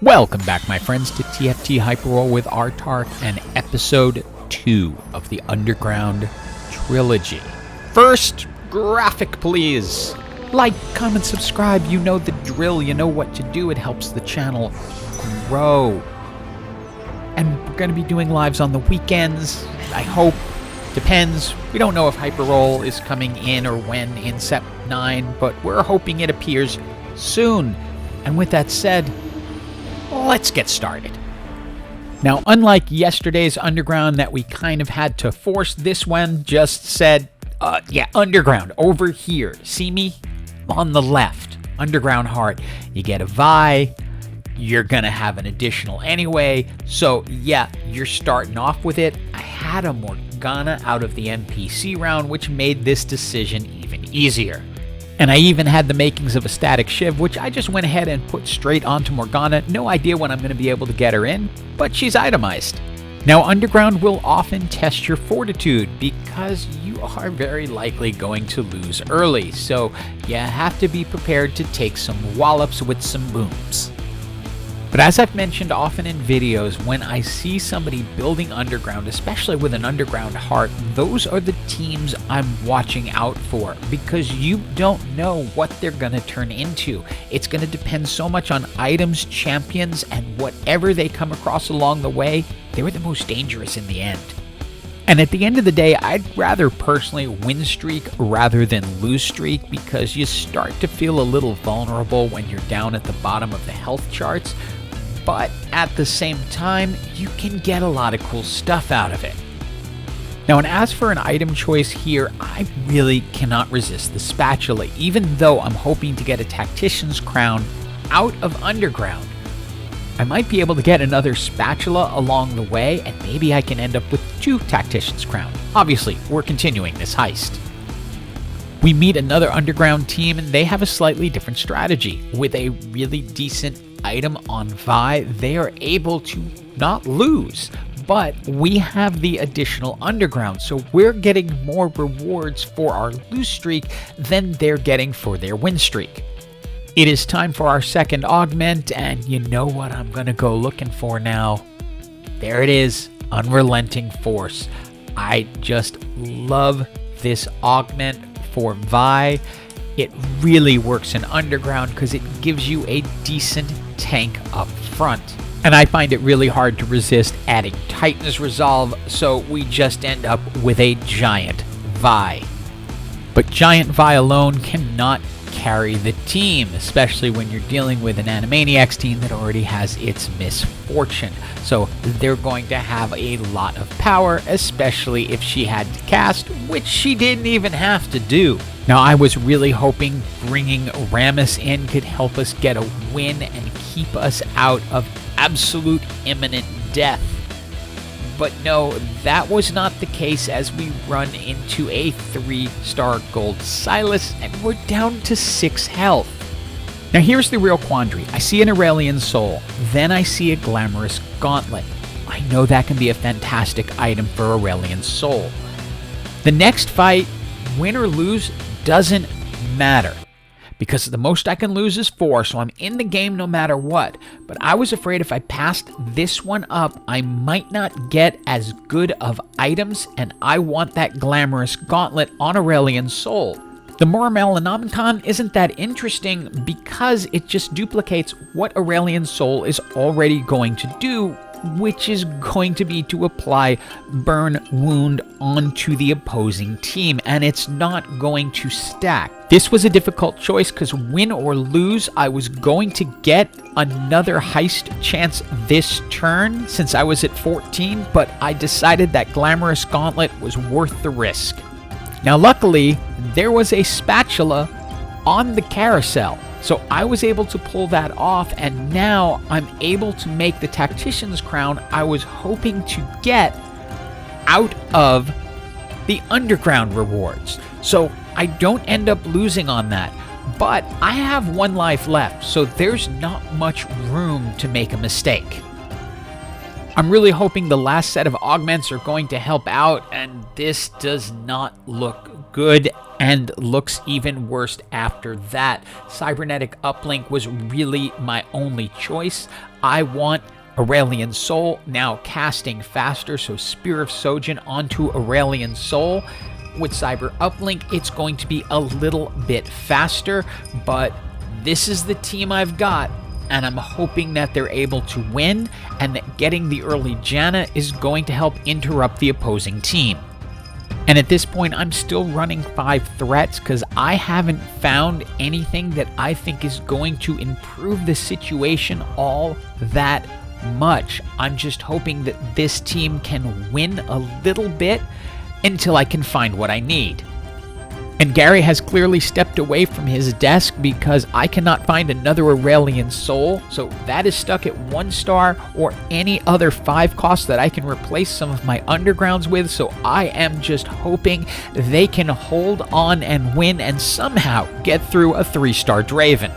Welcome back, my friends, to TFT Hyper Roll with Artark and episode 2 of the Underground Trilogy. First, graphic, please. Like, comment, subscribe. You know the drill. You know what to do. It helps the channel grow. And we're going to be doing lives on the weekends, I hope. Depends. We don't know if Hyper Roll is coming in or when in Sep 9, but we're hoping it appears soon. And with that said, let's get started. Now, unlike yesterday's Underground that we kind of had to force, this one just said, Underground, over here. See me? On the left. Underground Heart. You get a Vi. You're going to have an additional anyway. So, yeah, you're starting off with it. I had a Morgana out of the NPC round, which made this decision even easier. And I even had the makings of a static Shiv, which I just went ahead and put straight onto Morgana. No idea when I'm going to be able to get her in, but she's itemized. Now, Underground will often test your fortitude because you are very likely going to lose early, so you have to be prepared to take some wallops with some booms. But as I've mentioned often in videos, when I see somebody building Underground, especially with an Underground Heart, those are the teams I'm watching out for because you don't know what they're going to turn into. It's going to depend so much on items, champions, and whatever they come across along the way. They were the most dangerous in the end. And at the end of the day, I'd rather personally win streak rather than lose streak because you start to feel a little vulnerable when you're down at the bottom of the health charts. But at the same time, you can get a lot of cool stuff out of it. Now, and as for an item choice here, I really cannot resist the spatula, even though I'm hoping to get a Tactician's Crown out of Underground. I might be able to get another spatula along the way, and maybe I can end up with 2 Tactician's Crown. Obviously, we're continuing this heist. We meet another Underground team, and they have a slightly different strategy. With a really decent item on Vi, they are able to not lose, but we have the additional Underground, so we're getting more rewards for our lose streak than they're getting for their win streak. It is time for our second augment, and you know what I'm going to go looking for now. There it is, Unrelenting Force. I just love this augment for Vi. It really works in Underground because it gives you a decent tank up front. And I find it really hard to resist adding Titan's Resolve, so we just end up with a Giant Vi. But Giant Vi alone cannot carry the team, especially when you're dealing with an Animaniacs team that already has its misfortune. So they're going to have a lot of power, especially if she had to cast, which she didn't even have to do. Now, I was really hoping bringing Rammus in could help us get a win and keep us out of absolute imminent death. But no, that was not the case as we run into a 3-star gold Silas and we're down to 6 health. Now here's the real quandary. I see an Aurelian Soul, then I see a Glamorous Gauntlet. I know that can be a fantastic item for Aurelian Soul. The next fight, win or lose, doesn't matter. Because the most I can lose is 4, so I'm in the game no matter what. But I was afraid if I passed this one up, I might not get as good of items, and I want that Glamorous Gauntlet on Aurelian Soul. The Mormelanomicon isn't that interesting because it just duplicates what Aurelian Soul is already going to do, which is going to be to apply Burn Wound onto the opposing team, and it's not going to stack. This was a difficult choice because win or lose, I was going to get another heist chance this turn since I was at 14, but I decided that Glamorous Gauntlet was worth the risk. Now luckily, there was a spatula on the carousel, so I was able to pull that off, and now I'm able to make the Tactician's Crown I was hoping to get out of the Underground rewards. So I don't end up losing on that, but I have 1 life left, so there's not much room to make a mistake. I'm really hoping the last set of augments are going to help out, and this does not look good and looks even worse after that. Cybernetic Uplink was really my only choice. I want Aurelian Soul now casting faster, so Spear of Sojin onto Aurelian Soul. With Cyber Uplink, it's going to be a little bit faster, but this is the team I've got, and I'm hoping that they're able to win, and that getting the early Janna is going to help interrupt the opposing team. And at this point, I'm still running 5 threats because I haven't found anything that I think is going to improve the situation all that much. I'm just hoping that this team can win a little bit until I can find what I need. And Gary has clearly stepped away from his desk because I cannot find another Aurelian Soul, so that is stuck at 1 star or any other 5 costs that I can replace some of my undergrounds with, so I am just hoping they can hold on and win and somehow get through a 3-star Draven.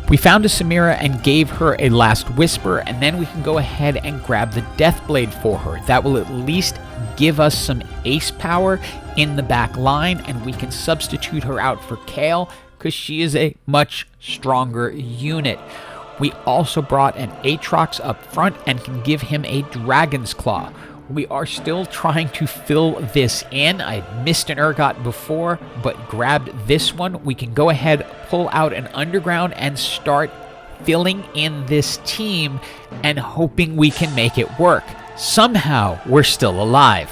We found a Samira and gave her a last whisper, and then we can go ahead and grab the Deathblade for her. That will at least give us some ace power in the back line, and we can substitute her out for Kale because she is a much stronger unit. We also brought an Aatrox up front and can give him a Dragon's Claw. We are still trying to fill this in. I missed an Urgot before, but grabbed this one. We can go ahead, pull out an Underground, and start filling in this team and hoping we can make it work. Somehow, we're still alive.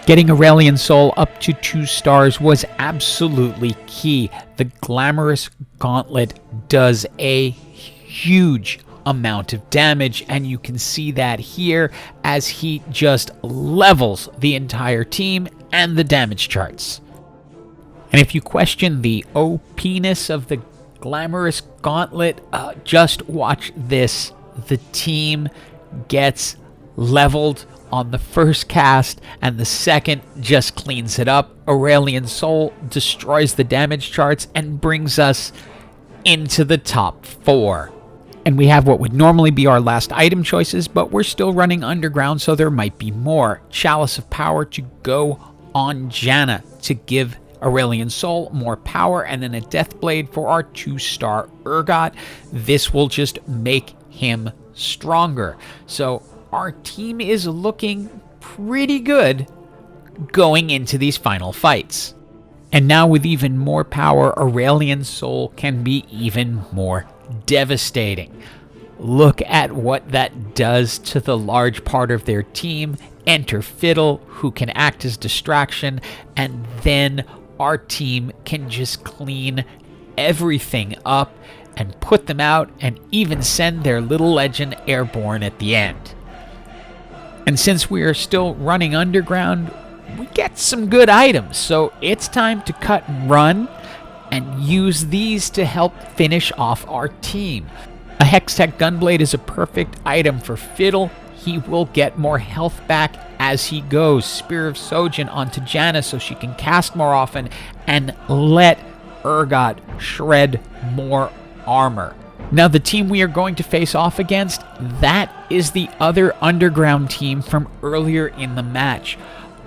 Getting Aurelian Soul up to 2 stars was absolutely key. The Glamorous Gauntlet does a huge amount of damage, and you can see that here as he just levels the entire team and the damage charts. And if you question the OP-ness of the Glamorous Gauntlet, just watch this. The team gets leveled on the first cast, and the second just cleans it up. Aurelian Soul destroys the damage charts and brings us into the top 4. And we have what would normally be our last item choices, but we're still running Underground, so there might be more. Chalice of Power to go on Janna to give Aurelian Soul more power, and then a Deathblade for our 2-star Urgot. This will just make him stronger. So our team is looking pretty good going into these final fights. And now with even more power, Aurelian Soul can be even more devastating. Look at what that does to the large part of their team. Enter Fiddle, who can act as distraction, and then our team can just clean everything up and put them out and even send their little legend airborne at the end. And since we are still running Underground, we get some good items, so it's time to cut and run and use these to help finish off our team. A Hextech Gunblade is a perfect item for Fiddle. He will get more health back as he goes. Spear of Sojin onto Janna so she can cast more often and let Urgot shred more armor. Now the team we are going to face off against, that is the other Underground team from earlier in the match.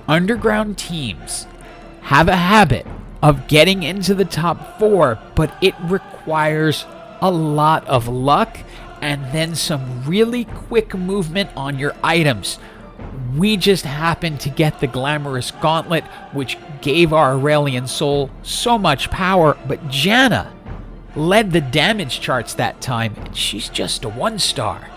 Underground teams have a habit of getting into the top 4, but it requires a lot of luck and then some really quick movement on your items. We just happened to get the Glamorous Gauntlet, which gave our Aurelian Soul so much power, but Janna led the damage charts that time, and she's just a 1-star.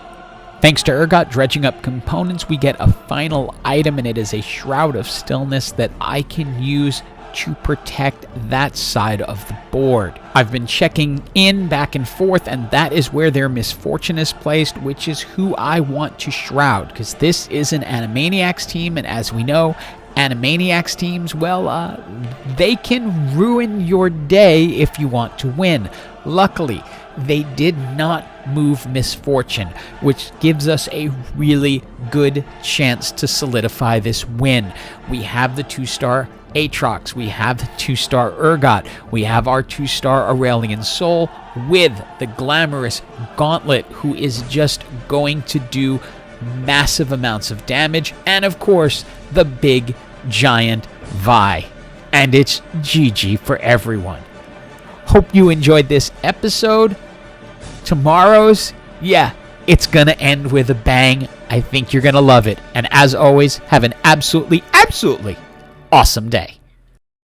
Thanks to Urgot dredging up components, we get a final item, and it is a Shroud of Stillness that I can use to protect that side of the board. I've been checking in back and forth, and that is where their Misfortune is placed, which is who I want to shroud, because this is an Animaniacs team, and as we know, Animaniacs teams, well, they can ruin your day if you want to win. Luckily, they did not move Misfortune, which gives us a really good chance to solidify this win. We have the 2-star Aatrox, we have the 2-star Urgot, we have our 2-star Aurelian Soul with the Glamorous Gauntlet, who is just going to do massive amounts of damage, and of course, the big giant Vi. and it's GG for everyone. Hope you enjoyed this episode. Tomorrow's, it's gonna end with a bang. I think you're gonna love it. And as always, have an absolutely awesome day.